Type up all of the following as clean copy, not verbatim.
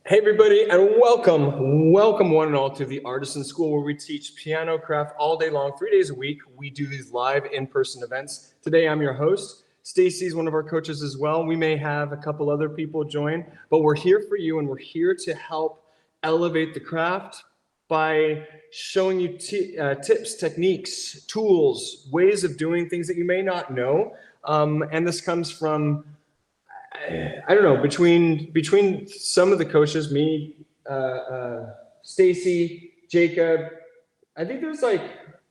Hey everybody, and welcome one and all to the Artisan School, where we teach piano craft all day long, 3 days a week. We do these live in-person events. Today I'm your host. Stacy's one of our coaches as well. We may have a couple other people join, but we're here for you, and we're here to help elevate the craft by showing you tips, techniques, tools, ways of doing things that you may not know. And this comes from I don't know, between some of the coaches, me, Stacy, Jacob, I think there's like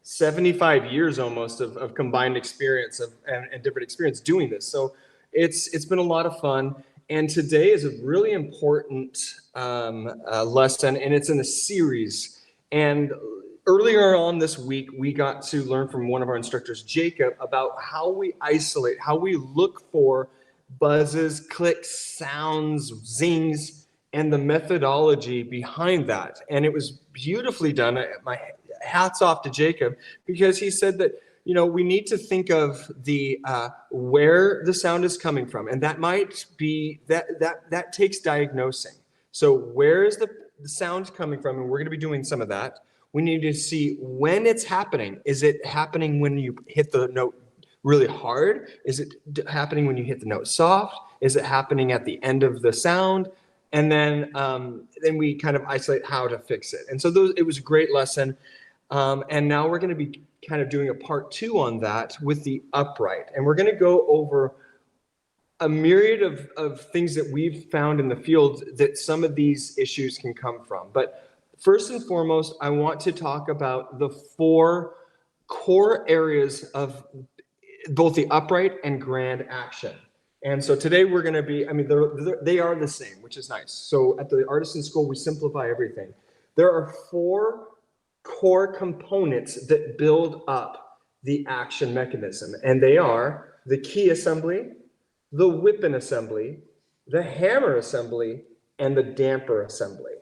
75 years almost of combined experience and different experience doing this. So it's been a lot of fun. And today is a really important lesson, and it's in a series. And earlier on this week, we got to learn from one of our instructors, Jacob, about how we isolate, how we look for buzzes, clicks, sounds, zings, and the methodology behind that. And it was beautifully done. My hats off to Jacob, because he said that, you know, we need to think of the where the sound is coming from, and that might be that takes diagnosing. So where is the sound coming from? And we're going to be doing some of that. We need to see when it's happening. Is it happening when you hit the note really hard? Is it happening when you hit the note soft? Is it happening at the end of the sound? And then we kind of isolate how to fix it. And so it was a great lesson. And now we're going to be kind of doing a part 2 on that with the upright. And we're going to go over a myriad of things that we've found in the field that some of these issues can come from. But first and foremost, I want to talk about the 4 core areas of both the upright and grand action. And so today we're going to be, I mean, they are the same, which is nice. So at the Artisan School, we simplify everything. There are 4 core components that build up the action mechanism, and they are the key assembly, the Wippen Assembly, the hammer assembly, and the damper assembly.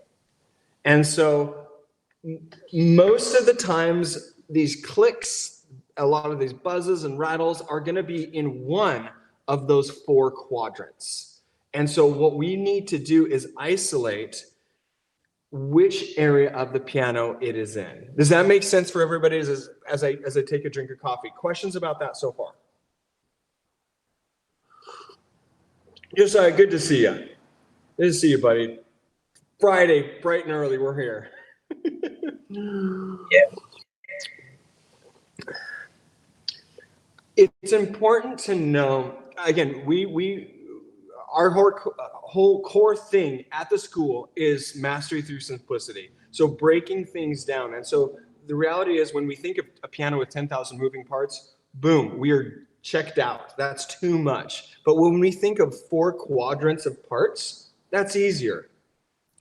And so most of the times, these clicks, a lot of these buzzes and rattles are going to be in one of those 4 quadrants. And so what we need to do is isolate which area of the piano it is in. Does that make sense for everybody as I take a drink of coffee? Questions about that so far? Josiah, good to see you. Good to see you, buddy. Friday, bright and early, we're here. Yeah. It's important to know, again, our whole core thing at the school is mastery through simplicity. So breaking things down. And so the reality is, when we think of a piano with 10,000 moving parts, boom, we are checked out. That's too much. But when we think of 4 quadrants of parts, that's easier.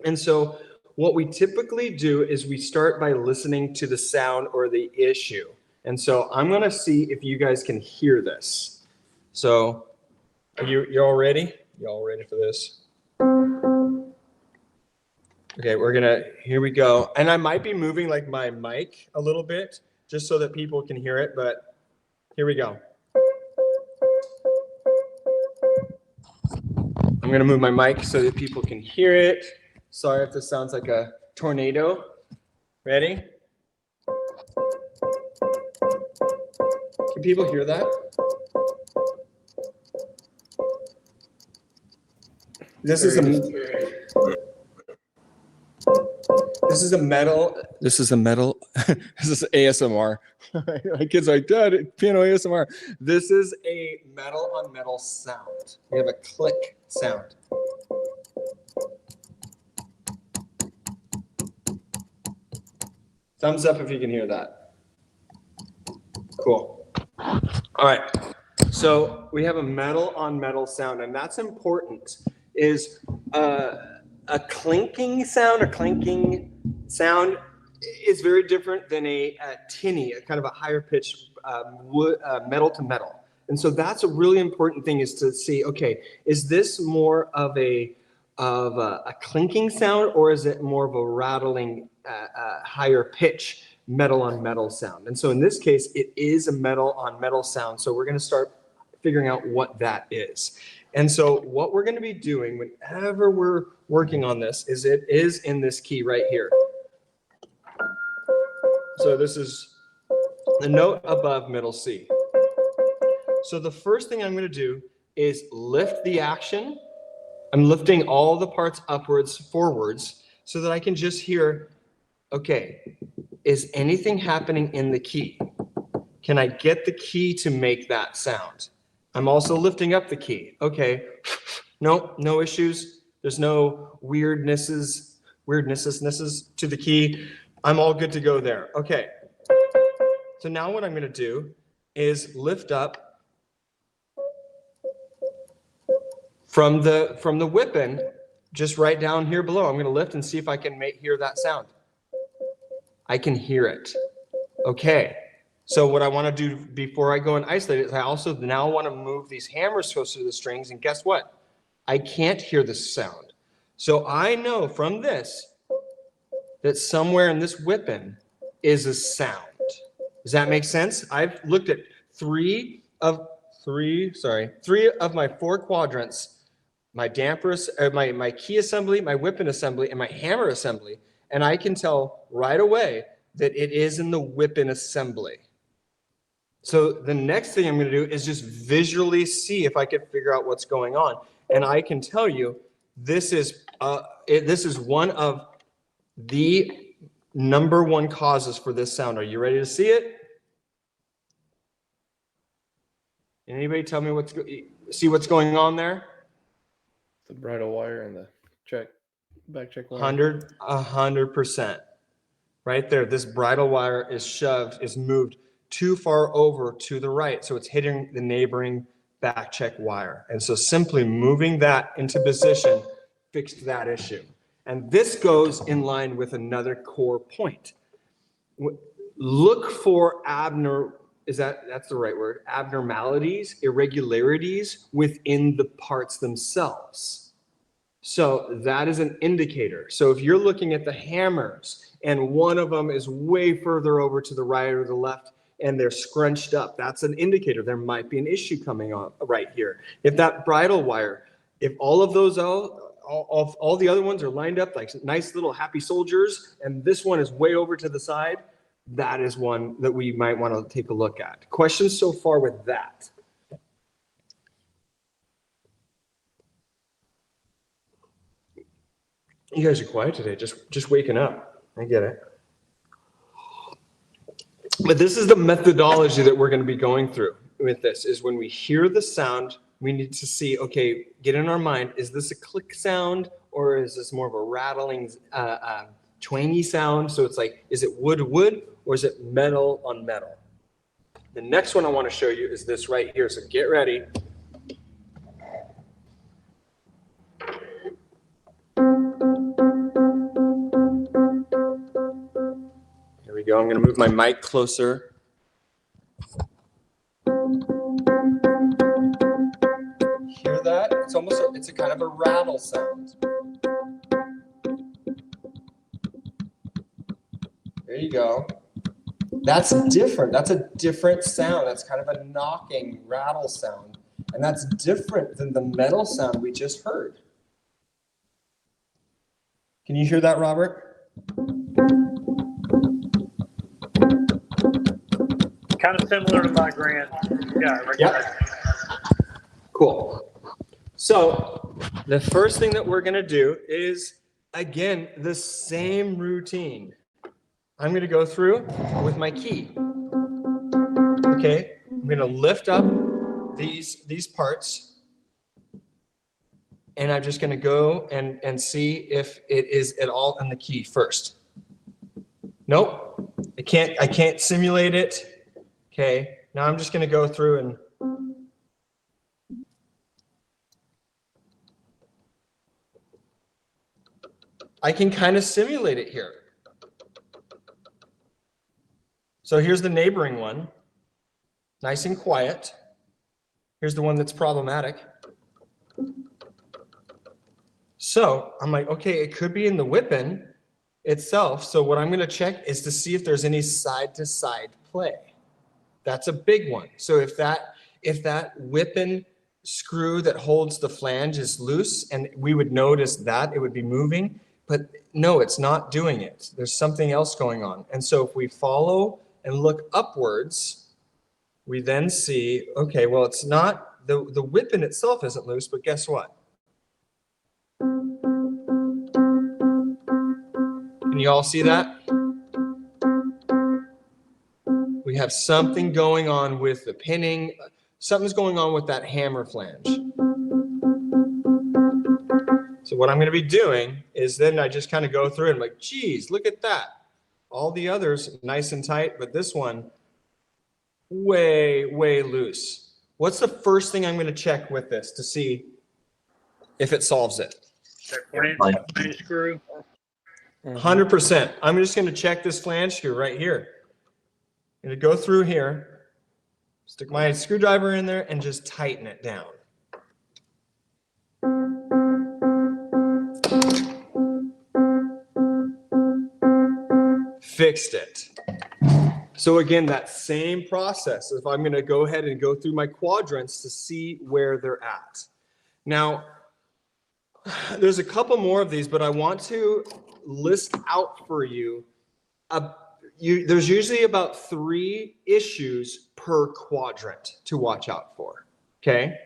And so what we typically do is we start by listening to the sound or the issue. And so I'm going to see if you guys can hear this. So are you all ready? You all ready for this? Okay, here we go. And I might be moving like my mic a little bit just so that people can hear it, but here we go. I'm going to move my mic so that people can hear it. Sorry if this sounds like a tornado. Ready? Can people hear that? This is a metal. This is ASMR. My kids are like, Dad, piano ASMR. This is a metal on metal sound. We have a click sound. Thumbs up if you can hear that. Cool. All right. So we have a metal on metal sound, and that's important. Is a clinking sound is very different than a tinny, a kind of a higher pitch metal to metal. And so that's a really important thing, is to see, okay, is this more of a clinking sound, or is it more of a rattling, higher pitch metal on metal sound? And so in this case, it is a metal on metal sound. So we're going to start figuring out what that is. And so what we're going to be doing whenever we're working on this is it is in this key right here. So this is the note above middle C. So the first thing I'm going to do is lift the action. I'm lifting all the parts upwards, forwards, so that I can just hear, okay, is anything happening in the key? Can I get the key to make that sound? I'm also lifting up the key. Okay, no issues. There's no weirdnesses to the key. I'm all good to go there. Okay, so now what I'm going to do is lift up from the Wippen, just right down here below. I'm going to lift and see if I can hear that sound. I can hear it. Okay. So what I want to do before I go and isolate it is I also now want to move these hammers closer to the strings, and guess what? I can't hear the sound. So I know from this that somewhere in this Wippen is a sound. Does that make sense? I've looked at three of my 4 quadrants, my dampers, my key assembly, my Wippen assembly, and my hammer assembly, and I can tell right away that it is in the Wippen assembly. So the next thing I'm going to do is just visually see if I can figure out what's going on. And I can tell you this is one of the #1 causes for this sound. Are you ready to see it? Anybody tell me see what's going on there? The bridle wire and the back check wire. 100%. Right there, this bridle wire is moved too far over to the right, so it's hitting the neighboring back check wire. And so simply moving that into position fixed that issue. And this goes in line with another core point. Look for that's the right word, abnormalities, irregularities within the parts themselves. So that is an indicator. So if you're looking at the hammers and one of them is way further over to the right or the left and they're scrunched up, that's an indicator there might be an issue coming on right here. If that bridle wire, if all of those, all the other ones are lined up like nice little happy soldiers and this one is way over to the side, that is one that we might want to take a look at. Questions so far with that? You guys are quiet today, just waking up. I get it. But this is the methodology that we're going to be going through with this, is when we hear the sound, we need to see, okay, get in our mind, is this a click sound or is this more of a rattling, twangy sound? So it's like, is it wood or is it metal on metal? The next one I want to show you is this right here. So get ready. Here we go. I'm going to move my mic closer. Hear that? It's a kind of a rattle sound. There you go. That's different. That's a different sound. That's kind of a knocking rattle sound. And that's different than the metal sound we just heard. Can you hear that, Robert? Kind of similar to my grand. Yeah, right. Yep. Cool. So the first thing that we're going to do is, again, the same routine. I'm going to go through with my key. Okay, I'm going to lift up these parts, and I'm just going to go and see if it is at all in the key first. Nope, I can't simulate it. Okay, now I'm just going to go through and I can kind of simulate it here. So here's the neighboring one, nice and quiet. Here's the one that's problematic. So I'm like, okay, it could be in the Wippen itself. So what I'm going to check is to see if there's any side-to-side play. That's a big one. So if that Wippen screw that holds the flange is loose, and we would notice that it would be moving, but no, it's not doing it. There's something else going on. And so if we follow and look upwards, we then see, okay, well, it's not, the Wippen itself isn't loose, but guess what? Can you all see that? We have something going on with the pinning. Something's going on with that hammer flange. So what I'm going to be doing is then I just kind of go through and I'm like, geez, look at that. All the others nice and tight, but this one way, way loose. What's the first thing I'm going to check with this to see if it solves it? That flange screw. 100%. I'm just going to check this flange screw right here. I'm going to go through here, stick my screwdriver in there, and just tighten it down. Fixed it. So again, that same process. If I'm going to go ahead and go through my quadrants to see where they're at. Now, there's a couple more of these, but I want to list out for you. There's usually about 3 issues per quadrant to watch out for. Okay.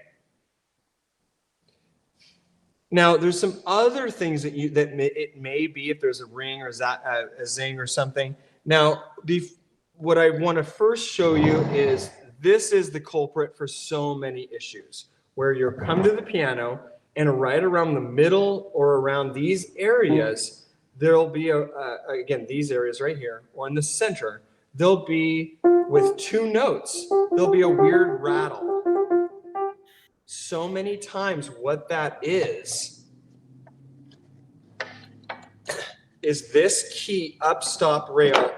Now, there's some other things that it may be if there's a ring or a zing or something. Now, what I want to first show you is this is the culprit for so many issues, where you'll come to the piano and right around the middle or around these areas, there'll be again, these areas right here or in the center, there'll be with 2 notes, there'll be a weird rattle. So many times what that is this key up-stop rail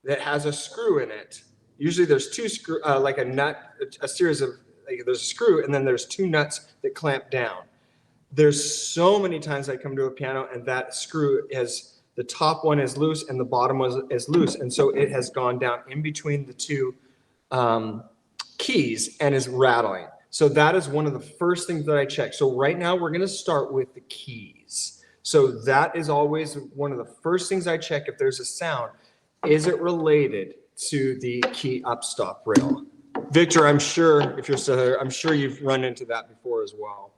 that has a screw in it. Usually there's 2 screw, like a nut, a series of, like there's a screw and then there's 2 nuts that clamp down. There's so many times I come to a piano and that screw is, the top one is loose and the bottom one is loose. And so it has gone down in between the 2 keys and is rattling. So that is one of the first things that I check. So right now we're going to start with the keys. So that is always one of the first things I check if there's a sound. Is it related to the key up-stop rail? Victor, I'm sure if you're still here, I'm sure you've run into that before as well.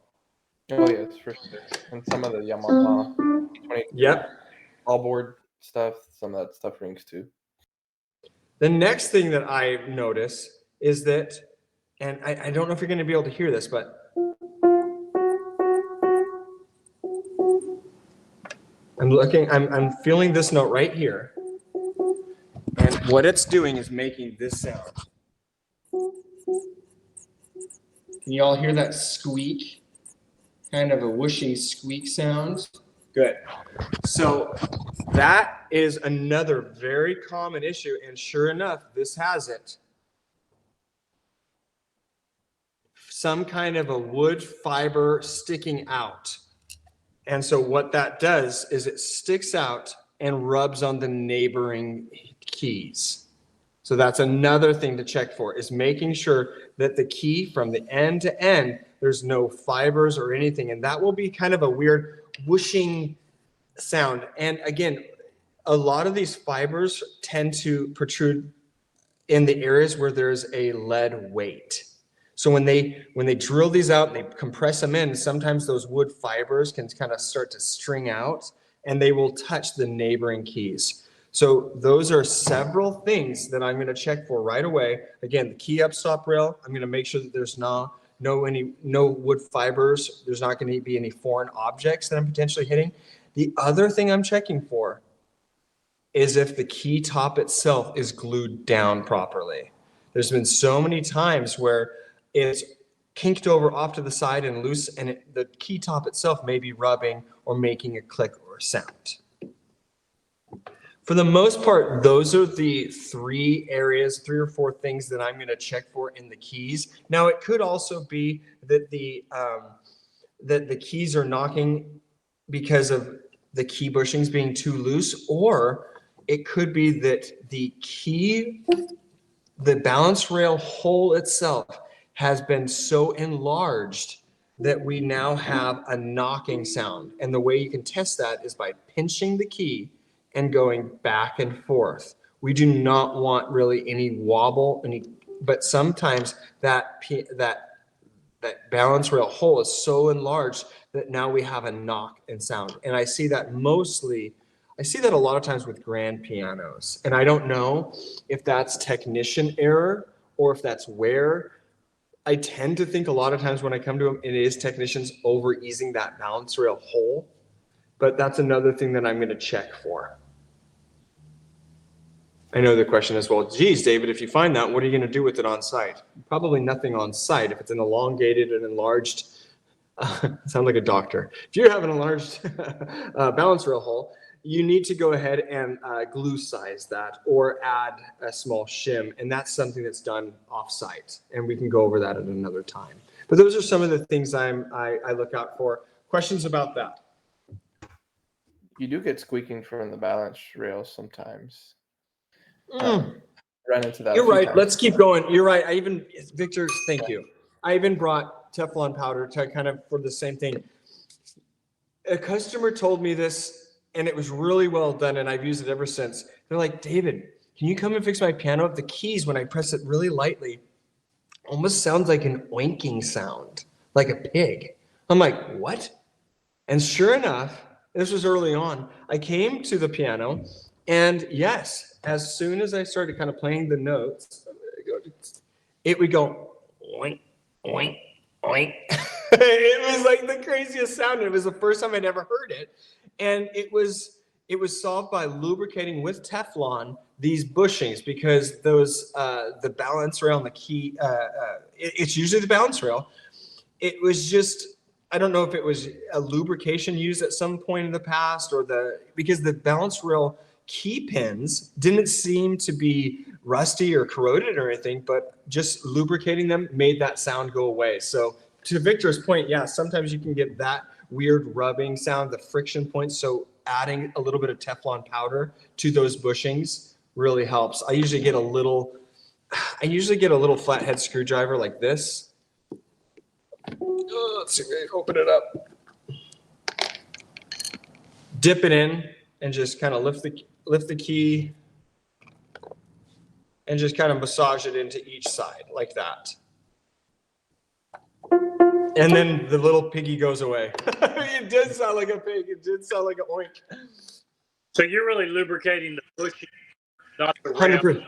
Oh yes, for sure. And some of the Yamaha 20 all board stuff, some of that stuff rings too. The next thing that I notice is that, and I don't know if you're going to be able to hear this, but I'm feeling this note right here. And what it's doing is making this sound. Can you all hear that squeak? Kind of a whooshing squeak sound. Good. So that is another very common issue. And sure enough, this has it. Some kind of a wood fiber sticking out. And so what that does is it sticks out and rubs on the neighboring keys. So that's another thing to check for, is making sure that the key from the end to end, there's no fibers or anything. And that will be kind of a weird whooshing sound. And again, a lot of these fibers tend to protrude in the areas where there's a lead weight. So when they drill these out and they compress them in, sometimes those wood fibers can kind of start to string out and they will touch the neighboring keys. So those are several things that I'm going to check for right away. Again, the key up-stop rail, I'm going to make sure that there's no wood fibers. There's not going to be any foreign objects that I'm potentially hitting. The other thing I'm checking for is if the key top itself is glued down properly. There's been so many times where it's kinked over off to the side and loose, and the key top itself may be rubbing or making a click or a sound. For the most part, those are the 3 or 4 things that I'm going to check for in the keys. Now, it could also be that the keys are knocking because of the key bushings being too loose, or it could be that the balance rail hole itself has been so enlarged that we now have a knocking sound. And the way you can test that is by pinching the key and going back and forth. We do not want really any wobble, but sometimes that balance rail hole is so enlarged that now we have a knock and sound. And I see that a lot of times with grand pianos. And I don't know if that's technician error or if that's wear. I tend to think a lot of times when I come to them, it is technicians over easing that balance rail hole. But that's another thing that I'm going to check for. I know the question is, well, geez, David, if you find that, what are you going to do with it on site? Probably nothing on site. If it's an elongated and enlarged, sound like a doctor. If you have an enlarged balance rail hole, you need to go ahead and glue size that or add a small shim. And that's something that's done off site. And we can go over that at another time. But those are some of the things I look out for. Questions about that? You do get squeaking from the balance rails sometimes. Run into that. You're right. Times. Let's keep going. You're right. Victor, thank you. I even brought Teflon powder to kind of for the same thing. A customer told me this, and it was really well done, and I've used it ever since. They're like, David, can you come and fix my piano? The keys, when I press it really lightly, almost sounds like an oinking sound, like a pig. I'm like, what? And sure enough, this was early on. I came to the piano, and yes, as soon as I started kind of playing the notes, it would go oink, oink, oink. It was like the craziest sound. It was the first time I'd ever heard it. And it was solved by lubricating with Teflon these bushings, because those the balance rail and the key, it's usually the balance rail. It was just, I don't know if it was a lubrication used at some point in the past because the balance rail key pins didn't seem to be rusty or corroded or anything, but just lubricating them made that sound go away. So to Victor's point, yeah, sometimes you can get that weird rubbing sound, the friction points. So adding a little bit of Teflon powder to those bushings really helps. I usually get a little flathead screwdriver like this. Let's see, open it up. Dip it in and just kind of lift the key and just kind of massage it into each side like that. And then the little piggy goes away. It did sound like a pig. It did sound like an oink. So you're really lubricating the bushing, not the rail.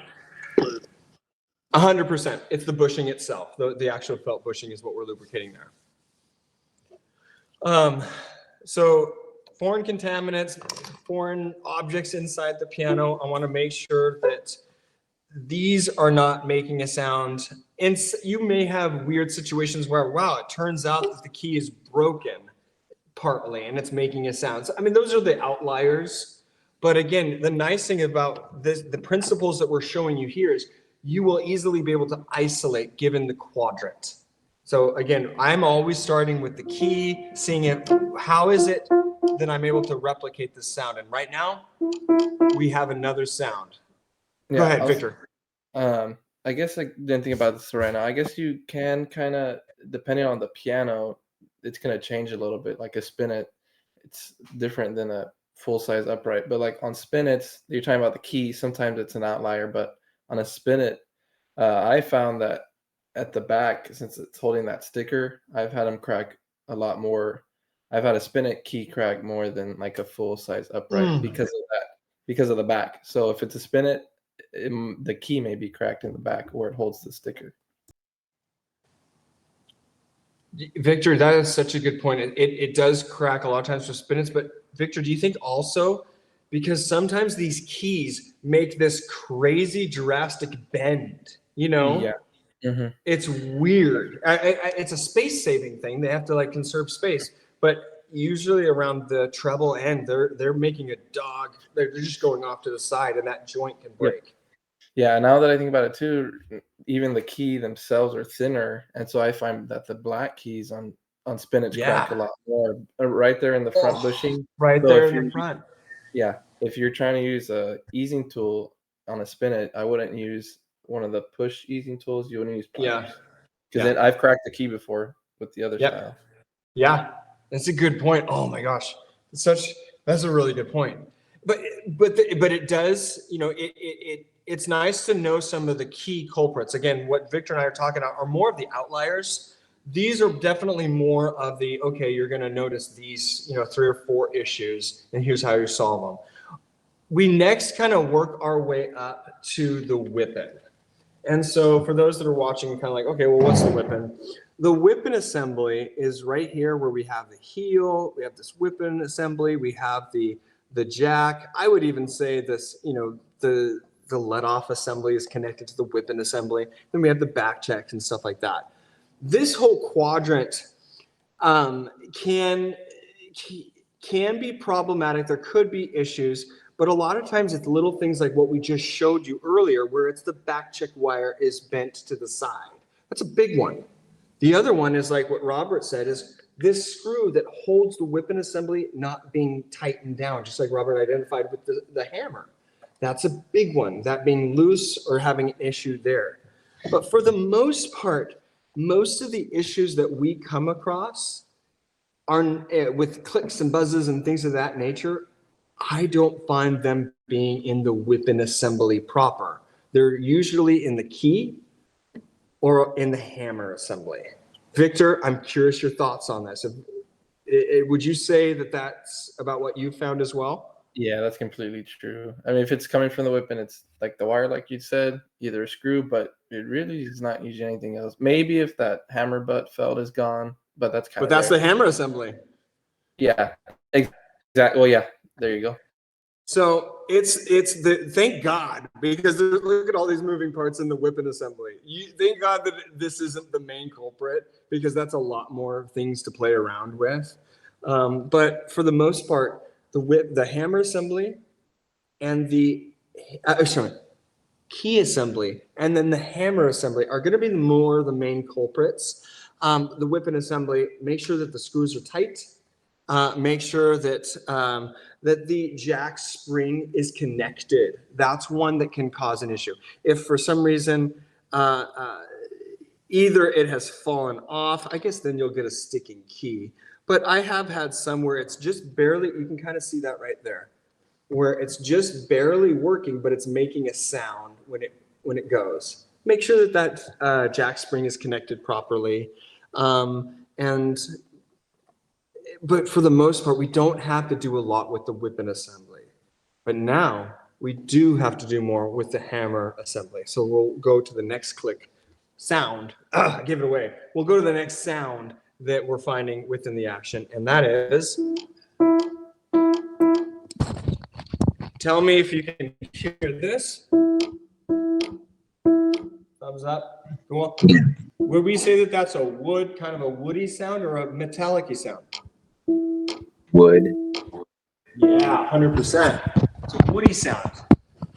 100%. It's the bushing itself. The actual felt bushing is what we're lubricating there. So foreign contaminants, foreign objects inside the piano, I want to make sure that these are not making a sound. And you may have weird situations where, wow, it turns out that the key is broken partly and it's making a sound. So, I mean, those are the outliers. But again, the nice thing about this, the principles that we're showing you here is you will easily be able to isolate given the quadrant. So again, I'm always starting with the key, seeing it, how is it that I'm able to replicate this sound? And right now, we have another sound. Yeah, go ahead, Victor. I guess I didn't think about this right now. I guess you can kind of, depending on the piano, it's going to change a little bit. Like a spinet, it's different than a full-size upright. But like on spinets, you're talking about the key. Sometimes it's an outlier. But on a spinet, I found that at the back, since it's holding that sticker, I've had them crack a lot more. I've had a spinet key crack more than like a full-size upright because of that, because of the back. So if it's a spinet, the key may be cracked in the back where it holds the sticker. Victor, that is such a good point. It does crack a lot of times for spinets, but Victor, do you think also because sometimes these keys make this crazy drastic bend, you know? Yeah. Mm-hmm. It's weird. It's a space-saving thing. They have to like conserve space, but usually around the treble end, they're making a dog. They're just going off to the side, and that joint can break. Yeah, now that I think about it too, even the key themselves are thinner, and so I find that the black keys on spinach crack a lot more right there in the front bushing. Right so there in the front. Yeah, if you're trying to use a easing tool on a spinet, I wouldn't use one of the push easing tools. You wouldn't use pliers. Because then I've cracked the key before with the other Yep. style. Yeah, that's a good point. Oh my gosh, that's a really good point. But it does, you know, it's nice to know some of the key culprits. Again, what Victor and I are talking about are more of the outliers. These are definitely more of the, okay, you're going to notice these, you know, 3 or 4 issues, and here's how you solve them. We next kind of work our way up to the Wippen. And so for those that are watching, kind of like, okay, well, what's the Wippen? The Wippen assembly is right here where we have the heel, we have this Wippen assembly, we have the jack. I would even say this, you know, the let-off assembly is connected to the Wippen assembly. Then we have the back checks and stuff like that. This whole quadrant can be problematic. There could be issues, but a lot of times it's little things like what we just showed you earlier, where it's the back check wire is bent to the side. That's a big one. The other one is like what Robert said, is this screw that holds the Wippen assembly not being tightened down, just like Robert identified with the hammer. That's a big one, that being loose or having an issue there. But for the most part, most of the issues that we come across are with clicks and buzzes and things of that nature. I don't find them being in the Wippen assembly proper. They're usually in the key or in the hammer assembly. Victor, I'm curious your thoughts on this. Would you say that that's about what you found as well? Yeah, that's completely true. I mean, if it's coming from the Wippen, it's like the wire, like you said, either a screw, but it really is not usually anything else. Maybe if that hammer butt felt is gone, but that's kind of. But that's the hammer assembly. Yeah, exactly. Well, yeah, there you go. So it's the, thank God, because look at all these moving parts in the Wippen assembly. Thank God that this isn't the main culprit, because that's a lot more things to play around with. But for the most part, the hammer assembly and the key assembly and then the hammer assembly are going to be more the main culprits. The Wippen assembly, make sure that the screws are tight. Make sure that that the jack spring is connected. That's one that can cause an issue. If for some reason either it has fallen off, I guess then you'll get a sticking key. But I have had some where it's just barely, you can kind of see that right there, where it's just barely working, but it's making a sound when it goes. Make sure that jack spring is connected properly. But for the most part, we don't have to do a lot with the Wippen assembly. But now we do have to do more with the hammer assembly. So we'll go to the next click sound. I gave it away. We'll go to the next sound that we're finding within the action, and that is, tell me if you can hear this. Thumbs up. Cool. Would we say that that's a kind of a woody sound or a metallic-y sound? Wood. Yeah, 100%. It's a woody sound.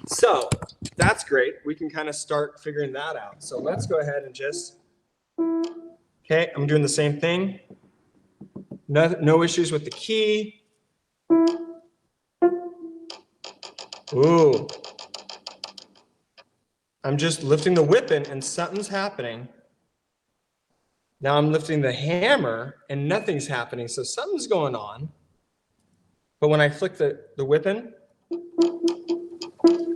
So that's great. We can kind of start figuring that out. So let's go ahead and just, okay, I'm doing the same thing. No issues with the key. Ooh. I'm just lifting the Wippen and something's happening. Now I'm lifting the hammer and nothing's happening. So something's going on. But when I flick the Wippen,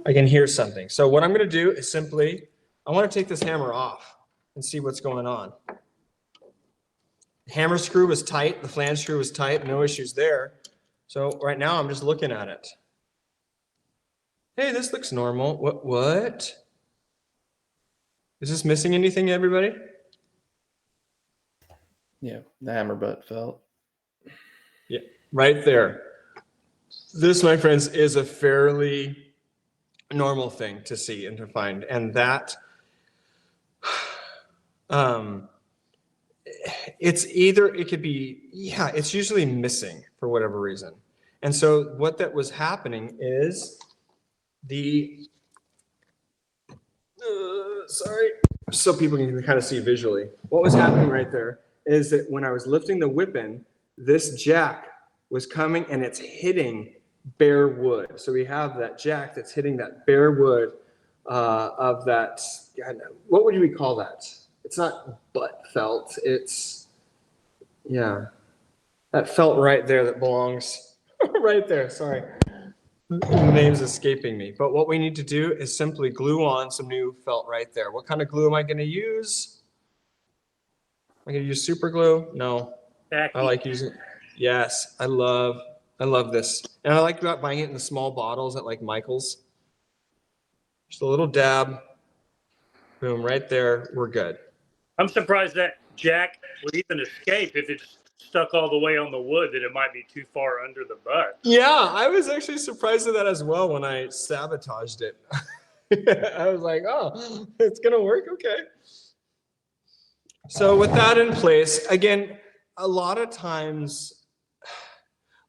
I can hear something. So what I'm going to do is simply, I want to take this hammer off and see what's going on. The hammer screw was tight. The flange screw was tight. No issues there. So right now I'm just looking at it. Hey, this looks normal. What? Is this missing anything, everybody? Yeah, the hammer butt felt. Yeah, right there. This, my friends, is a fairly normal thing to see and to find. And that, it could be, yeah, it's usually missing for whatever reason. And so what that was happening is sorry, so people can kind of see visually. What was happening right there is that when I was lifting the Wippen, this jack was coming and it's hitting bare wood. So we have that jack that's hitting that bare wood of that, what would we call that? it's not butt felt. It's, yeah, that felt right there that belongs right there. Sorry. The name's escaping me. But what we need to do is simply glue on some new felt right there. What kind of glue am I going to use? Am I going to use super glue? No. Tacky. I like using, yes, I love this. And I like buying it in the small bottles at like Michael's. Just a little dab. Boom, right there. We're good. I'm surprised that jack would even escape if it's stuck all the way on the wood, that it might be too far under the butt. Yeah, I was actually surprised at that as well when I sabotaged it. I was like, oh, it's going to work? Okay. So with that in place, again, a lot of times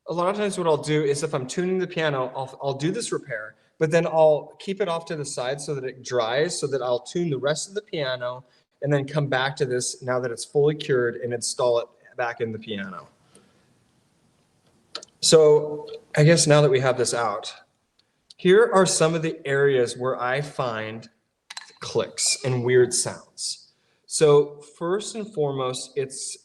what I'll do is if I'm tuning the piano, I'll do this repair, but then I'll keep it off to the side so that it dries, so that I'll tune the rest of the piano and then come back to this now that it's fully cured and install it back in the piano. So I guess now that we have this out, here are some of the areas where I find clicks and weird sounds. So first and foremost,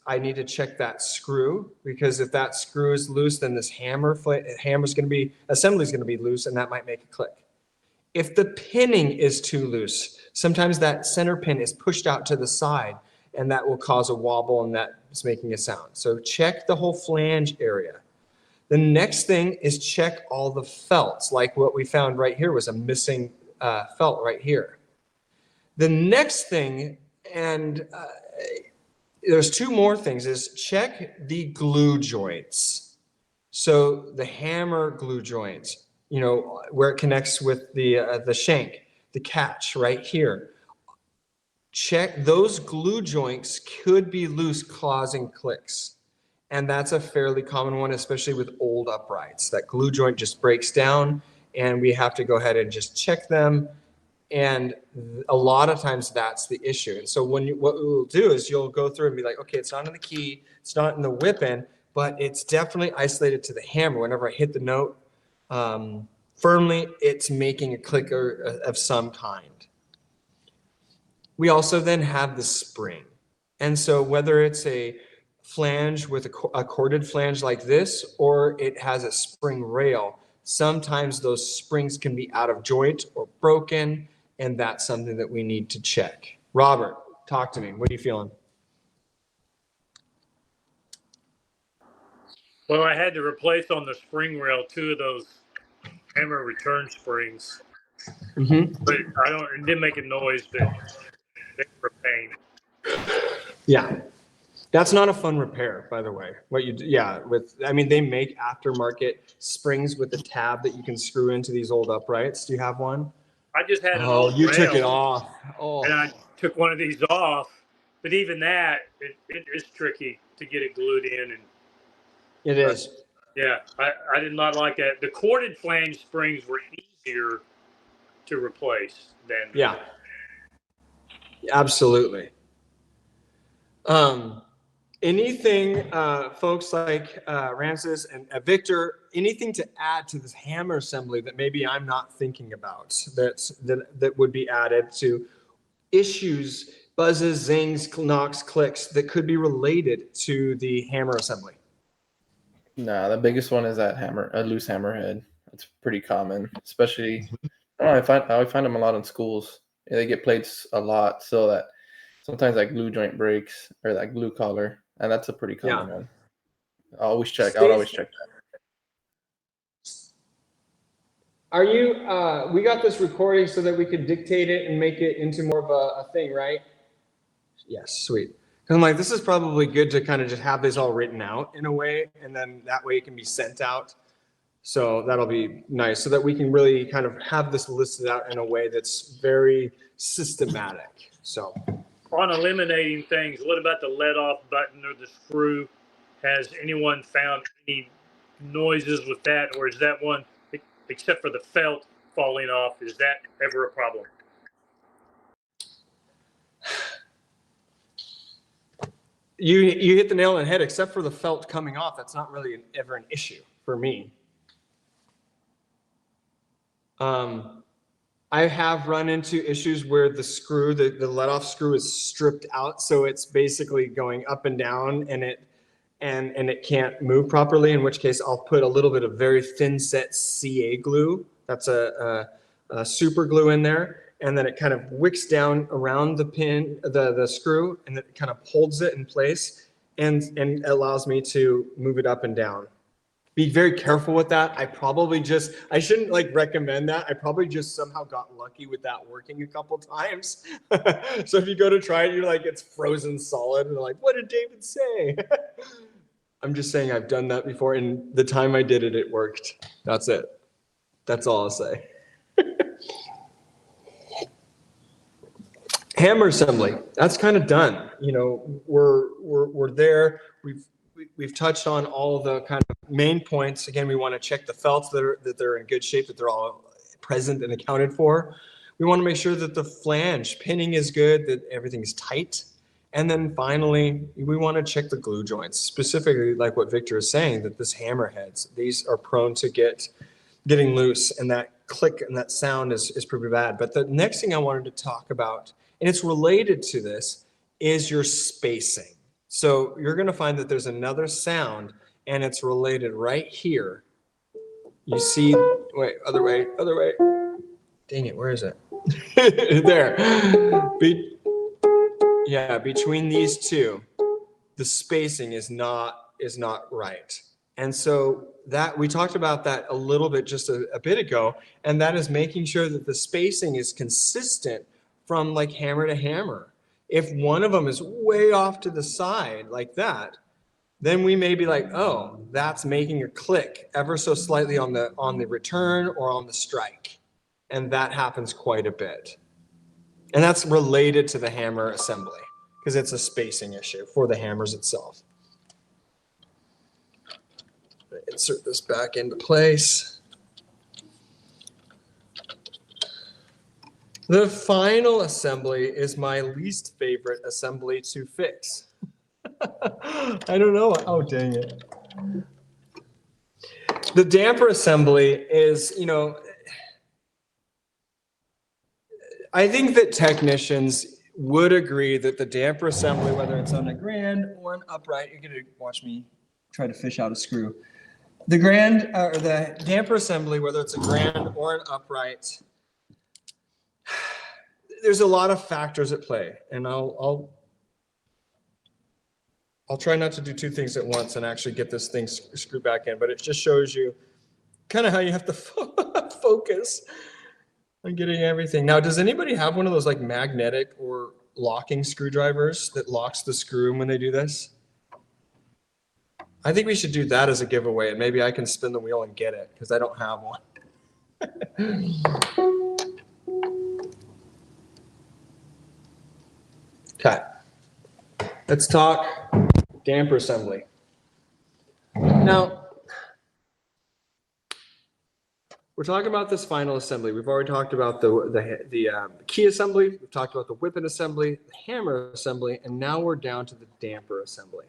I need to check that screw, because if that screw is loose, then this assembly is going to be loose, and that might make a click. If the pinning is too loose, sometimes that center pin is pushed out to the side, and that will cause a wobble, and that is making a sound. So check the whole flange area. The next thing is check all the felts, like what we found right here was a missing felt right here. The next thing, and there's two more things, is check the glue joints. So the hammer glue joints, you know, where it connects with the shank, the catch right here. Check those glue joints, could be loose, causing clicks. And that's a fairly common one, especially with old uprights. That glue joint just breaks down, and we have to go ahead and just check them. And a lot of times that's the issue. And so what we'll do is you'll go through and be like, okay, it's not in the key, it's not in the Wippen, but it's definitely isolated to the hammer. Whenever I hit the note firmly, it's making a click of some kind. We also then have the spring. And so whether it's a flange with a corded flange like this, or it has a spring rail, sometimes those springs can be out of joint or broken, and that's something that we need to check. Robert, talk to me. What are you feeling? Well, I had to replace on the spring rail 2 of those hammer return springs. Mm-hmm. But it didn't make a noise, but they were a pain. Yeah. That's not a fun repair, by the way. What you do, yeah, they make aftermarket springs with the tab that you can screw into these old uprights. Do you have one? I just had an Oh, old you rail, took it off. Oh. and I took one of these off. But even that, it is tricky to get it glued in. And It is. yeah, I did not like that. The corded flange springs were easier to replace than. Yeah. Absolutely. Anything, folks like Ramses and Victor, anything to add to this hammer assembly that maybe I'm not thinking about that would be added to issues, buzzes, zings, knocks, clicks that could be related to the hammer assembly? Nah, the biggest one is that a loose hammerhead. It's pretty common, especially I find them a lot in schools. They get played a lot, so that sometimes that glue joint breaks or that glue collar, and that's a pretty common one. I would always check that. Are you, we got this recording so that we could dictate it and make it into more of a thing, right? Yes, sweet. I'm like, this is probably good to kind of just have this all written out in a way, and then that way it can be sent out. So that'll be nice, so that we can really kind of have this listed out in a way that's very systematic. So On eliminating things, what about the let-off button or the screw? Has anyone found any noises with that, or is that one, except for the felt falling off, is that ever a problem? you hit the nail on the head. Except for the felt coming off, that's not really ever an issue for me. I have run into issues where the screw, the let-off screw is stripped out, so it's basically going up and down, and it can't move properly, in which case I'll put a little bit of very thin set CA glue. That's a super glue in there, and then it kind of wicks down around the pin, the screw, and it kind of holds it in place and allows me to move it up and down. Be very careful with that. I shouldn't like recommend that. I probably just somehow got lucky with that working a couple times. So if you go to try it, you're like, it's frozen solid. And they're like, what did David say? I'm just saying I've done that before, and the time I did it, it worked. That's it. That's all I'll say. Hammer assembly, that's kind of done. You know, we're there. We've touched on all the kind of main points. Again, we want to check the felts that they're in good shape, that they're all present and accounted for. We want to make sure that the flange pinning is good, that everything's tight. And then finally, we want to check the glue joints, specifically like what Victor is saying, that this hammerheads, these are prone to getting loose, and that click and that sound is pretty bad. But the next thing I wanted to talk about, and it's related to this, is your spacing. So you're going to find that there's another sound, and it's related right here. You see, wait, other way. Dang it, where is it? There. Between these two, the spacing is not right. And so that we talked about that a little bit just a bit ago, and that is making sure that the spacing is consistent from like hammer to hammer. If one of them is way off to the side like that, then we may be like, oh, that's making a click ever so slightly on the return or on the strike. And that happens quite a bit. And that's related to the hammer assembly because it's a spacing issue for the hammers itself. Insert this back into place. The final assembly is my least favorite assembly to fix. I don't know. Oh, dang it. The damper assembly is, you know, I think that technicians would agree that the damper assembly, whether it's on a grand or an upright, you're going to watch me try to fish out a screw. The damper assembly, whether it's a grand or an upright, there's a lot of factors at play, and I'll try not to do two things at once and actually get this thing screwed back in, but it just shows you kind of how you have to focus on getting everything. Now, does anybody have one of those like magnetic or locking screwdrivers that locks the screw when they do this? I think we should do that as a giveaway, and maybe I can spin the wheel and get it because I don't have one. Okay, let's talk damper assembly. Now, we're talking about this final assembly. We've already talked about the key assembly. We've talked about the Wippen assembly, the hammer assembly, and now we're down to the damper assembly.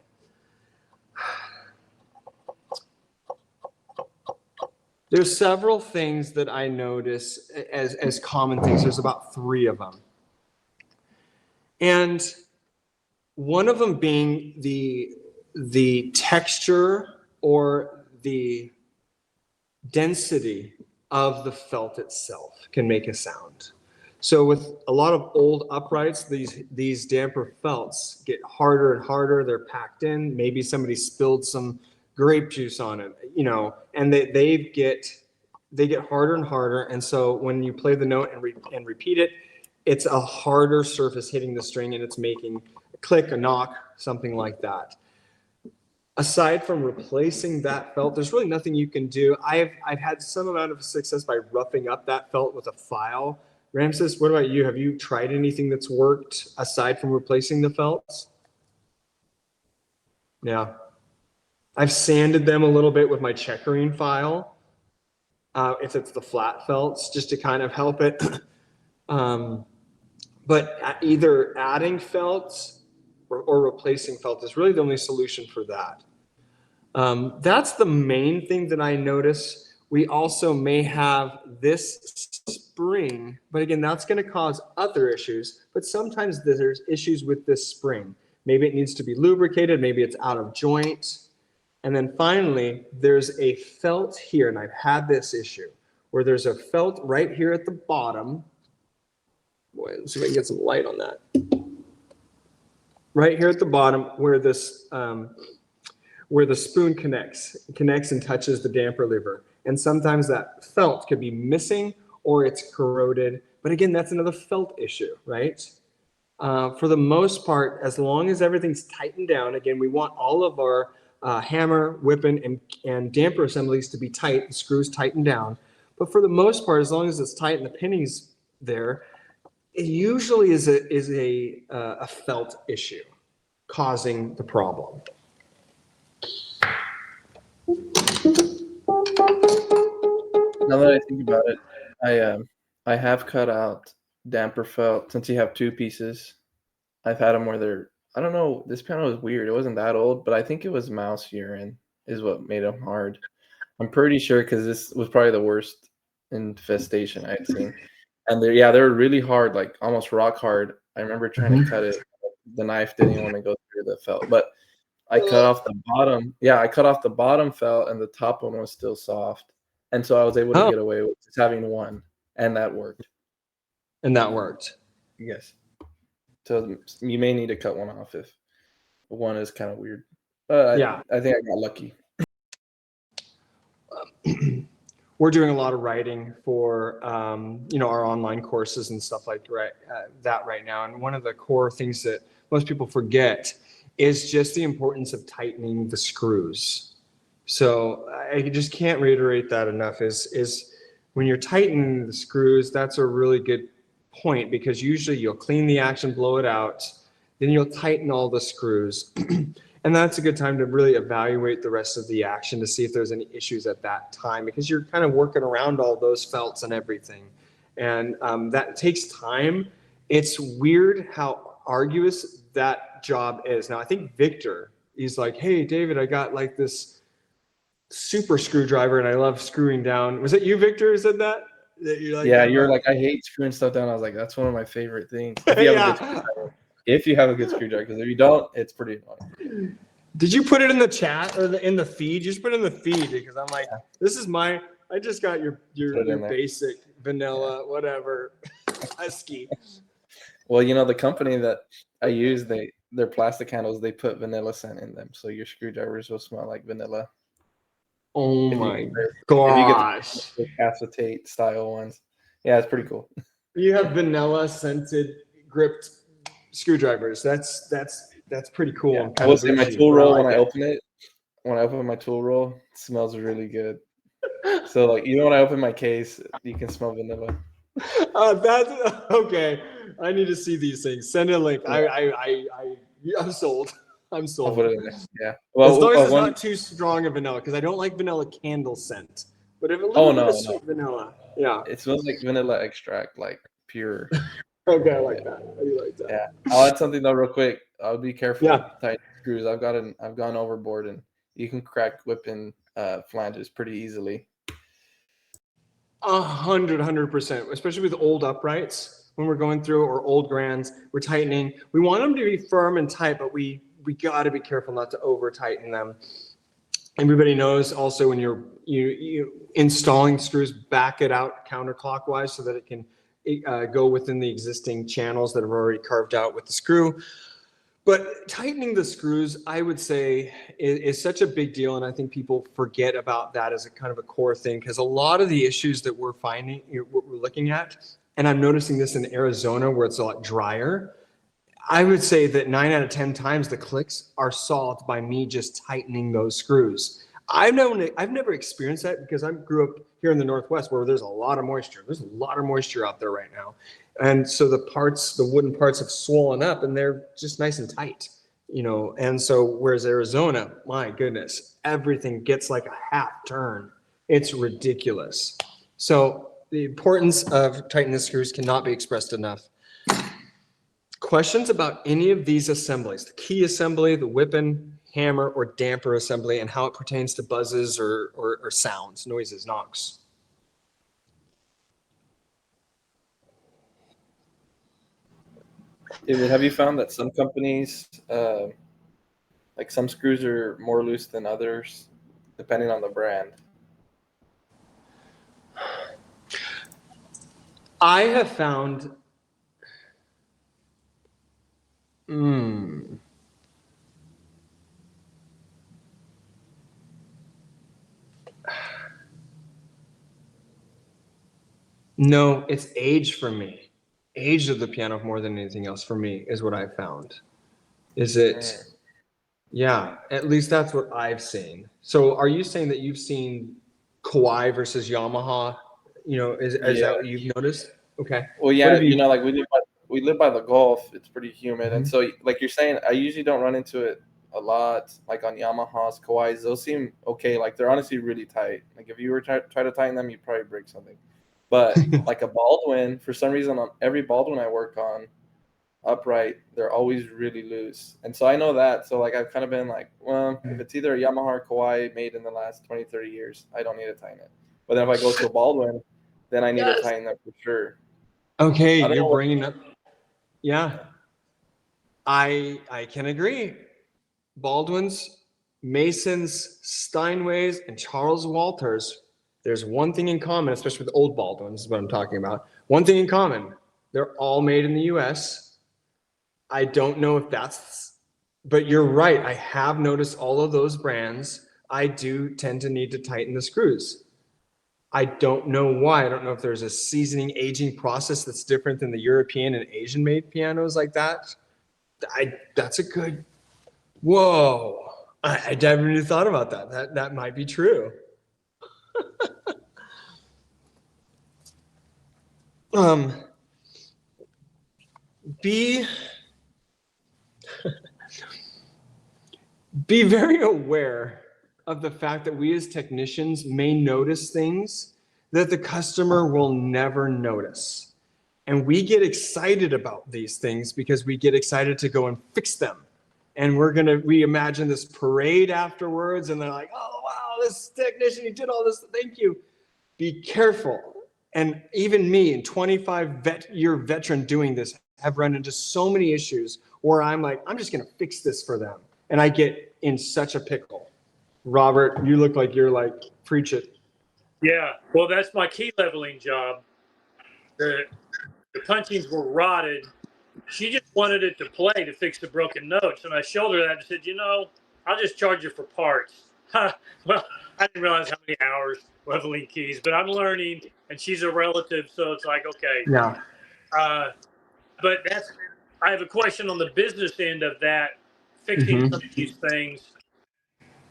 There's several things that I notice as common things. There's about 3 of them. And one of them being the texture or the density of the felt itself can make a sound. So with a lot of old uprights, these damper felts get harder and harder. They're packed in. Maybe somebody spilled some grape juice on it, you know, and they get harder and harder. And so when you play the note and repeat it, it's a harder surface hitting the string, and it's making a click, a knock, something like that. Aside from replacing that felt, there's really nothing you can do. I've had some amount of success by roughing up that felt with a file. Ramses, what about you? Have you tried anything that's worked aside from replacing the felts? Yeah. I've sanded them a little bit with my checkering file, if it's the flat felts, just to kind of help it. But either adding felts or replacing felt is really the only solution for that. That's the main thing that I notice We also may have this spring, but again, that's going to cause other issues. But sometimes there's issues with this spring. Maybe it needs to be lubricated. Maybe it's out of joint. And then finally, there's a felt here, and I've had this issue where there's a felt right here at the bottom. Boy, let's see if I can get some light on that. Right here at the bottom where this, where the spoon connects and touches the damper lever. And sometimes that felt could be missing or it's corroded. But again, that's another felt issue, right? For the most part, as long as everything's tightened down, again, we want all of our hammer, Wippen, and damper assemblies to be tight, the screws tightened down. But for the most part, as long as it's tight and the pinning's there, it usually is a felt issue causing the problem. Now that I think about it, I have cut out damper felt since you have two pieces. I've had them where they're, I don't know, this piano is weird. It wasn't that old, but I think it was mouse urine is what made them hard. I'm pretty sure because this was probably the worst infestation I'd seen. And they were really hard, like almost rock hard. I remember trying to cut it. The knife didn't want to go through the felt, but I cut off the bottom. Yeah, I cut off the bottom felt and the top one was still soft. And so I was able to get away with just having one, and that worked. And that worked. Yes. So you may need to cut one off if one is kind of weird. But yeah, I think I got lucky. We're doing a lot of writing for our online courses and stuff like that right now. And one of the core things that most people forget is just the importance of tightening the screws. So I just can't reiterate that enough. Is when you're tightening the screws, that's a really good point, because usually you'll clean the action, blow it out, then you'll tighten all the screws. And that's a good time to really evaluate the rest of the action to see if there's any issues at that time, because you're kind of working around all those felts and everything. And that takes time. It's weird how arduous that job is. Now, I think Victor, he's like, hey, David, I got like this super screwdriver and I love screwing down. Was it you, Victor, who said that? You're like, yeah, you're like, I hate screwing stuff down. I was like, that's one of my favorite things. If you have a good screwdriver. If you have a good screwdriver, because if you don't, it's pretty annoying. Did you put it in the chat or in the feed? You just put it in the feed, because I'm like, this is I just got your basic vanilla, whatever, husky. Well, the company that I use, their plastic handles, they put vanilla scent in them. So your screwdrivers will smell like vanilla. Oh my gosh. If you get the acetate style ones. Yeah, it's pretty cool. You have vanilla scented gripped screwdrivers. That's pretty cool. Yeah. I will say my tool roll, when I open my tool roll, it smells really good. So like, when I open my case, you can smell vanilla. That's okay. I need to see these things. Send a link. I'm sold. I'm sold. I'll put it in there. Yeah. Well, as long as it's not too strong of vanilla, because I don't like vanilla candle scent. But if a little bit of sweet vanilla, yeah. It smells like vanilla extract, like pure. Okay, I like that. I do like that. Yeah. I'll add something though, real quick. I'll be careful with tight screws. I've gone overboard, and you can crack Wippen flanges pretty easily. 100%, especially with old uprights when we're going through, or old grands, we're tightening. We want them to be firm and tight, but we got to be careful not to over tighten them. Everybody knows also when you're installing screws, back it out counterclockwise so that it can go within the existing channels that are already carved out with the screw. But tightening the screws, I would say, is such a big deal, and I think people forget about that as a kind of a core thing, because a lot of the issues that we're finding, what we're looking at, and I'm noticing this in Arizona where it's a lot drier, I would say that 9 out of 10 times the clicks are solved by me just tightening those screws. I've never experienced that because I grew up here in the Northwest where there's a lot of moisture. There's a lot of moisture out there right now. And so the wooden parts have swollen up and they're just nice and tight, and so whereas Arizona, my goodness, everything gets like a half turn. It's ridiculous. So the importance of tightening the screws cannot be expressed enough. Questions about any of these assemblies, the key assembly, the Wippen hammer or damper assembly and how it pertains to buzzes or sounds, noises, knocks. David, have you found that some companies, like some screws are more loose than others, depending on the brand? I have found, no, it's age for me. Age of the piano more than anything else for me is what I've found. Is it? Yeah, at least that's what I've seen. So are you saying that you've seen Kawai versus Yamaha? You know, is that what you've noticed? Okay. Well, yeah, like we live by the Gulf. It's pretty humid, and Mhm. so like you're saying, I usually don't run into it a lot. Like on Yamahas, Kawais, those seem okay. Like they're honestly really tight. Like if you were try to tighten them, you'd probably break something. But like a Baldwin, for some reason, on every Baldwin I work on, upright, they're always really loose. And so I know that. So like I've kind of been like, well, if it's either a Yamaha or Kawai made in the last 20, 30 years, I don't need to tighten it. But then if I go to a Baldwin, then I need to tighten that for sure. Okay, I don't you're know bringing up. Yeah, I can agree. Baldwin's, Masons, Steinways, and Charles Walters. There's one thing in common, especially with old Baldwins, is what I'm talking about. One thing in common: they're all made in the U.S. I don't know if that's, but you're right. I have noticed all of those brands. I do tend to need to tighten the screws. I don't know why. I don't know if there's a seasoning aging process that's different than the European and Asian made pianos like that. That's a good, whoa. I never even thought about that. That might be true. Be be very aware of the fact that we as technicians may notice things that the customer will never notice. And we get excited about these things because we get excited to go and fix them. And we imagine this parade afterwards, and they're like, oh, wow, this technician, he did all this, thank you. Be careful. And even me, in 25-year veteran doing this, have run into so many issues where I'm like, I'm just gonna fix this for them. And I get in such a pickle. Robert, you look like you're like, preach it. Yeah, well, that's my key leveling job. The punchings were rotted. She just wanted it to play to fix the broken notes. And I showed her that and said, I'll just charge you for parts. Well, I didn't realize how many hours leveling keys, but I'm learning, and she's a relative, so it's like, okay. Yeah. But I have a question on the business end of that, fixing some of these things.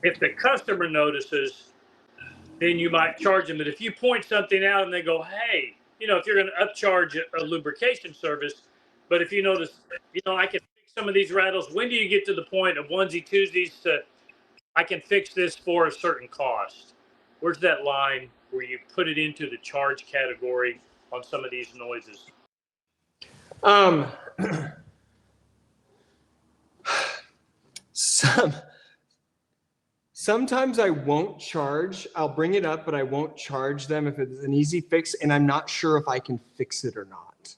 If the customer notices, then you might charge them. But if you point something out and they go, hey, if you're going to upcharge a lubrication service, but if you notice, I can fix some of these rattles. When do you get to the point of onesie Tuesdays to, I can fix this for a certain cost? Where's that line where you put it into the charge category on some of these noises? Sometimes I won't charge. I'll bring it up, but I won't charge them if it's an easy fix, and I'm not sure if I can fix it or not.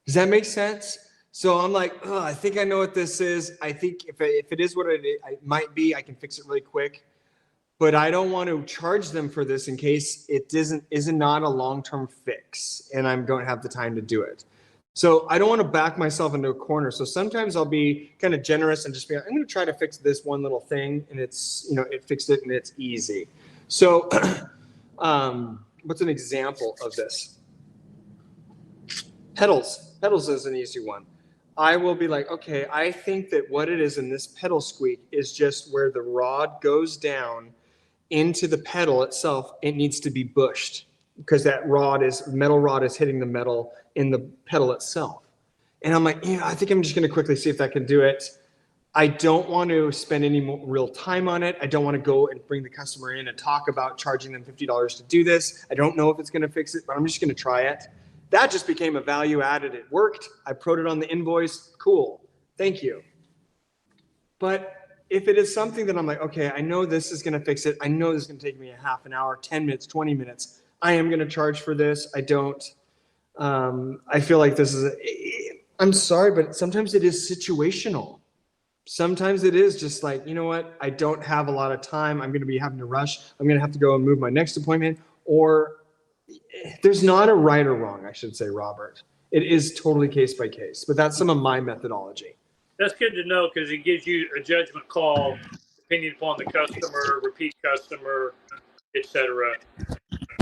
Does that make sense? So I'm like, I think I know what this is. I think if it is what it might be, I can fix it really quick. But I don't want to charge them for this in case it is not a long-term fix, and I don't have the time to do it. So I don't want to back myself into a corner. So sometimes I'll be kind of generous and just be like, I'm going to try to fix this one little thing, and it's, it fixed it and it's easy. So what's an example of this? Pedals is an easy one. I will be like, okay, I think that what it is in this pedal squeak is just where the rod goes down into the pedal itself. It needs to be bushed because that metal rod is hitting the metal in the pedal itself. And I'm like, I think I'm just going to quickly see if I can do it. I don't want to spend any more real time on it. I don't want to go and bring the customer in and talk about charging them $50 to do this. I don't know if it's going to fix it, but I'm just going to try it. That just became a value added. It worked. I put it on the invoice. Cool. Thank you. But if it is something that I'm like, okay, I know this is going to fix it. I know this is going to take me a half an hour, 10 minutes, 20 minutes. I am going to charge for this. I don't. I feel like this is, I'm sorry, but sometimes it is situational. Sometimes it is just like, you know what? I don't have a lot of time. I'm going to be having to rush. I'm going to have to go and move my next appointment. Or there's not a right or wrong, I should say, Robert. It is totally case by case, but that's some of my methodology. That's good to know because it gives you a judgment call depending upon the customer, repeat customer, etc.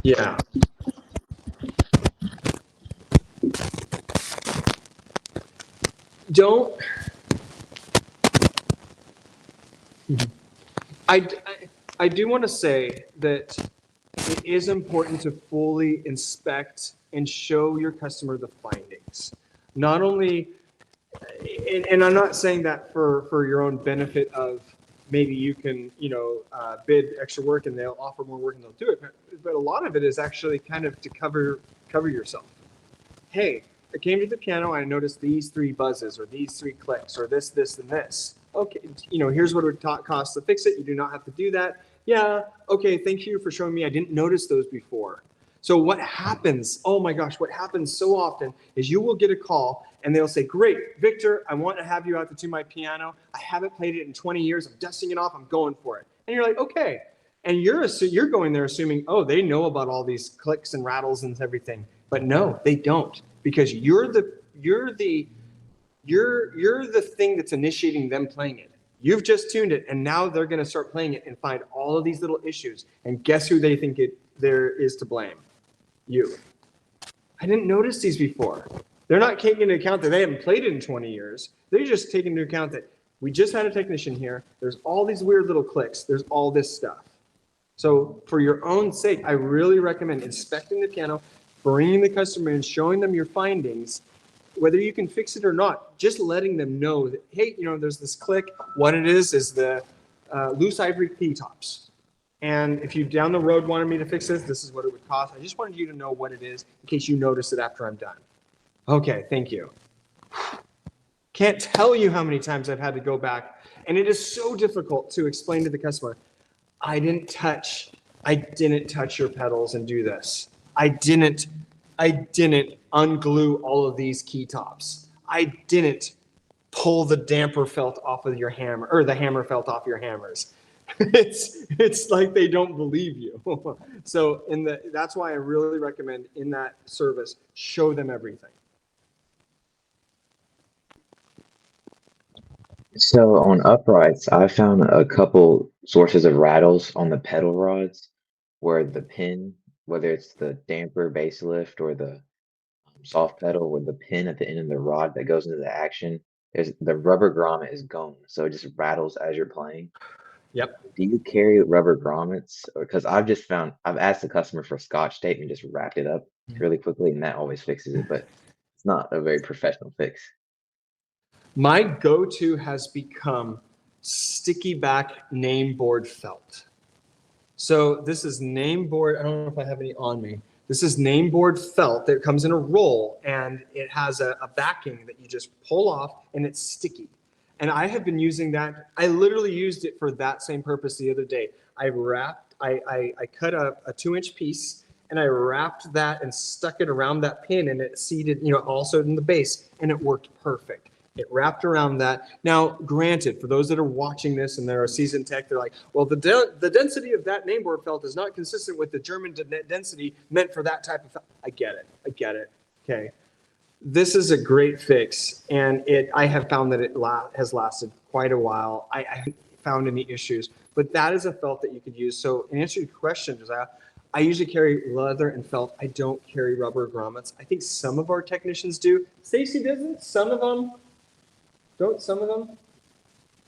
Yeah. Don't. I do want to say that it is important to fully inspect and show your customer the findings. Not only, and I'm not saying that for your own benefit of maybe you can, bid extra work and they'll offer more work and they'll do it. But a lot of it is actually kind of to cover yourself. Hey, I came to the piano and I noticed these 3 buzzes or these 3 clicks or this, and this. Okay, here's what it would cost to fix it. You do not have to do that. Yeah, okay, thank you for showing me. I didn't notice those before. So what happens, oh my gosh, what happens so often is you will get a call and they'll say, great, Victor, I want to have you out to tune my piano. I haven't played it in 20 years. I'm dusting it off. I'm going for it. And you're like, okay. And you're going there assuming, oh, they know about all these clicks and rattles and everything. But no, they don't, because you're the thing that's initiating them playing it. You've just tuned it, and now they're going to start playing it and find all of these little issues. And guess who they think there is to blame? You. I didn't notice these before. They're not taking into account that they haven't played it in 20 years. They're just taking into account that we just had a technician here. There's all these weird little clicks. There's all this stuff. So for your own sake, I really recommend inspecting the piano, bringing the customer in, showing them your findings, whether you can fix it or not, just letting them know that, hey, there's this click. What it is the loose ivory key tops. And if you down the road wanted me to fix this is what it would cost. I just wanted you to know what it is in case you notice it after I'm done. Okay, thank you. Can't tell you how many times I've had to go back. And it is so difficult to explain to the customer, I didn't touch your pedals and do this. I didn't unglue all of these key tops. I didn't pull the damper felt off of your hammer or the hammer felt off your hammers. It's like they don't believe you. So that's why I really recommend in that service, show them everything. So on uprights, I found a couple sources of rattles on the pedal rods where the pin, whether it's the damper bass lift or the soft pedal with the pin at the end of the rod that goes into the action, is the rubber grommet is gone. So it just rattles as you're playing. Yep. Do you carry rubber grommets? Because I've asked the customer for Scotch tape and just wrapped it up really quickly, and that always fixes it, but it's not a very professional fix. My go-to has become sticky back name board felt. So this is name board. I don't know if I have any on me. This is name board felt that comes in a roll, and it has a backing that you just pull off, and it's sticky. And I have been using that. I literally used it for that same purpose the other day. I cut a 2-inch piece, and I wrapped that and stuck it around that pin, and it seated, also in the base, and it worked perfect. It wrapped around that. Now, granted, for those that are watching this and they're a seasoned tech, they're like, well, the density of that name board felt is not consistent with the German density meant for that type of felt. I get it. Okay. This is a great fix, and I have found that it has lasted quite a while. I haven't found any issues, but that is a felt that you could use. So in answer to your question, Josiah, I usually carry leather and felt. I don't carry rubber grommets. I think some of our technicians do. Stacy doesn't. Some of them. Don't some of them?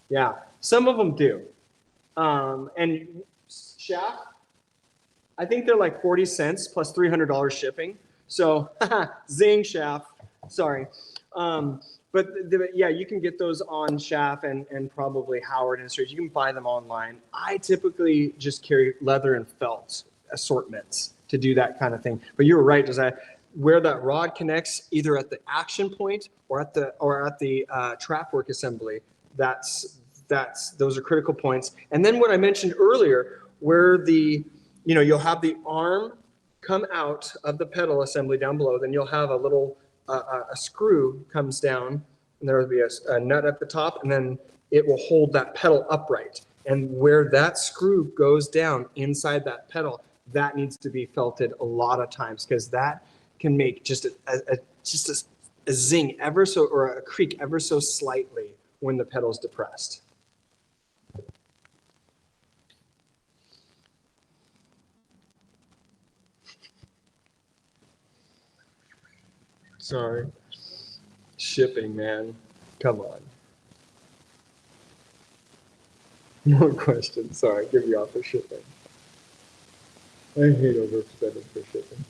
Yeah, some of them do. And shaft, I think they're like 40 cents plus $300 shipping. So zing shaft, sorry. But yeah, you can get those on shaft and probably Howard Industries. You can buy them online. I typically just carry leather and felt assortments to do that kind of thing. But you're right, where that rod connects either at the action point or at the trap work assembly, that's those are critical points. And then what I mentioned earlier, where you'll have the arm come out of the pedal assembly down below, then you'll have a little a screw comes down, and there will be a nut at the top, and then it will hold that pedal upright. And where that screw goes down inside that pedal, that needs to be felted a lot of times, because that can make just a zing ever so, or a creak ever so slightly when the pedal's depressed. Sorry. Shipping, man. Come on. More questions. Sorry, give me off for shipping. I hate overspending for shipping.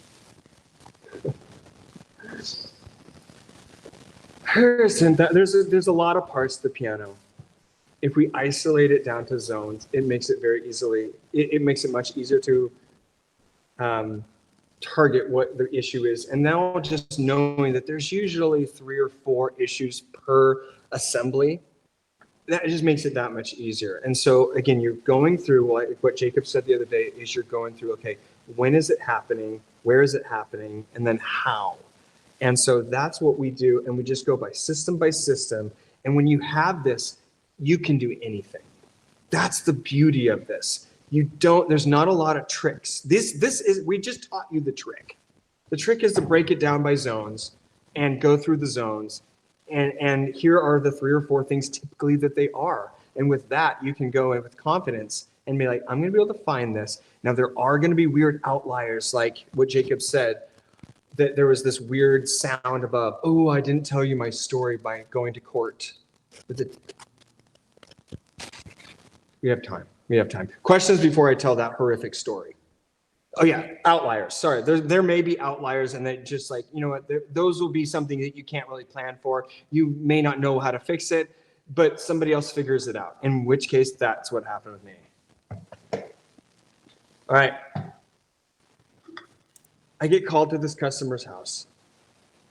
Harrison, there's a lot of parts to the piano. If we isolate it down to zones, it makes it very easily, it makes it much easier to target what the issue is. And now just knowing that there's usually 3 or 4 issues per assembly, that just makes it that much easier. And so again, you're going through, like what Jacob said the other day, is you're going through, okay, when is it happening? Where is it happening? And then how? And so that's what we do. And we just go by system. And when you have this, you can do anything. That's the beauty of this. There's not a lot of tricks. We just taught you the trick. The trick is to break it down by zones and go through the zones. And here are the 3 or 4 things typically that they are. And with that, you can go in with confidence and be like, I'm going to be able to find this. Now, there are going to be weird outliers, like what Jacob said, that there was this weird sound above. Oh, I didn't tell you my story by going to court. We have time. Questions before I tell that horrific story? Oh yeah, outliers. Sorry, there may be outliers, and they just like, you know what, those will be something that you can't really plan for. You may not know how to fix it, but somebody else figures it out, in which case that's what happened with me. All right. I get called to this customer's house,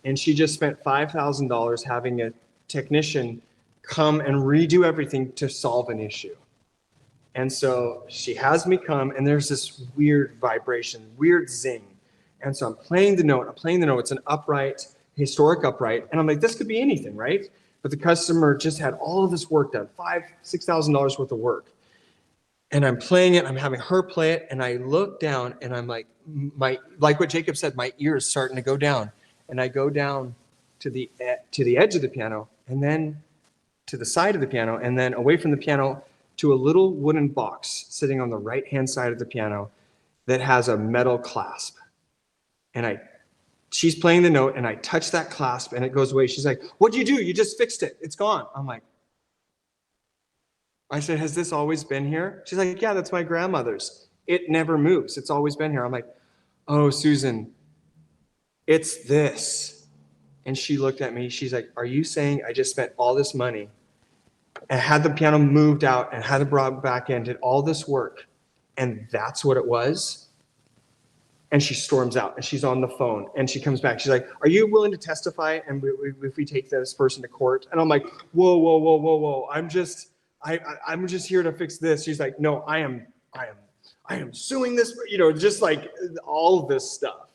and she just spent $5,000 having a technician come and redo everything to solve an issue. And so she has me come, and there's this weird vibration, weird zing. And so I'm playing the note. It's an upright, historic upright. And I'm like, this could be anything, right? But the customer just had all of this work done, $6,000 worth of work. And I'm playing it. I'm having her play it. And I look down, and I'm like, like what Jacob said, my ear is starting to go down. And I go down to the edge of the piano, and then to the side of the piano, and then away from the piano, to a little wooden box sitting on the right-hand side of the piano that has a metal clasp. And she's playing the note, and I touch that clasp, and it goes away. She's like, what'd you do? You just fixed it. It's gone. I'm like, I said, has this always been here? She's like, yeah, that's my grandmother's. It never moves. It's always been here. I'm like, oh, Susan, it's this. And she looked at me. She's like, are you saying I just spent all this money and had the piano moved out and had it brought back in, did all this work, and that's what it was? And she storms out, and she's on the phone, and she comes back. She's like, are you willing to testify and if we take this person to court? And I'm like, whoa. I'm just here to fix this. She's like, no, I am suing this, just like all of this stuff.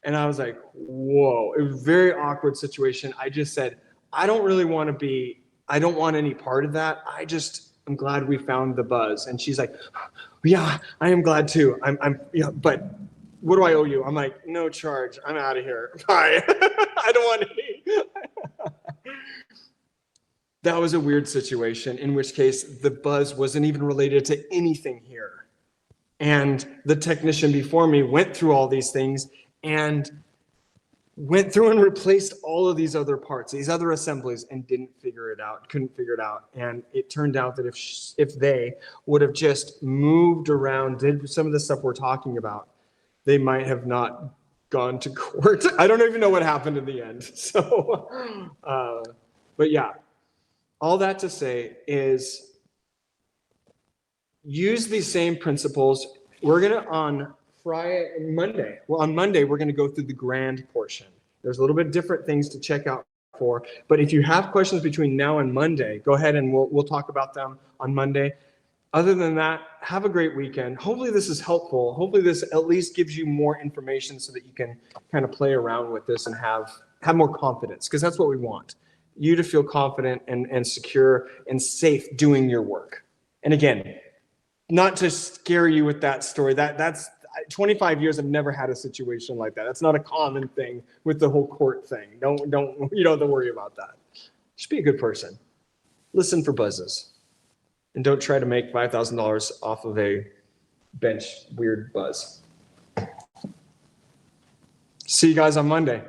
And I was like, whoa, it was a very awkward situation. I just said, I don't want any part of that. I'm glad we found the buzz. And she's like, yeah, I am glad too. But what do I owe you? I'm like, no charge. I'm out of here. Bye. I don't want any. That was a weird situation, in which case the buzz wasn't even related to anything here. And the technician before me went through all these things and went through and replaced all of these other parts, these other assemblies, and couldn't figure it out. And it turned out that if they would have just moved around, did some of the stuff we're talking about, they might have not gone to court. I don't even know what happened in the end. So, but yeah, all that to say is use these same principles. We're gonna on Monday, we're gonna go through the grand portion. There's a little bit different things to check out for. But if you have questions between now and Monday, go ahead and we'll talk about them on Monday. Other than that, have a great weekend. Hopefully this is helpful. Hopefully this at least gives you more information so that you can kind of play around with this and have more confidence, because that's what we want. You to feel confident and secure and safe doing your work. And again, not to scare you with that story. That's 25 years. I've never had a situation like that. That's not a common thing with the whole court thing. You don't have to worry about that. Just be a good person. Listen for buzzes. And don't try to make $5,000 off of a bench weird buzz. See you guys on Monday.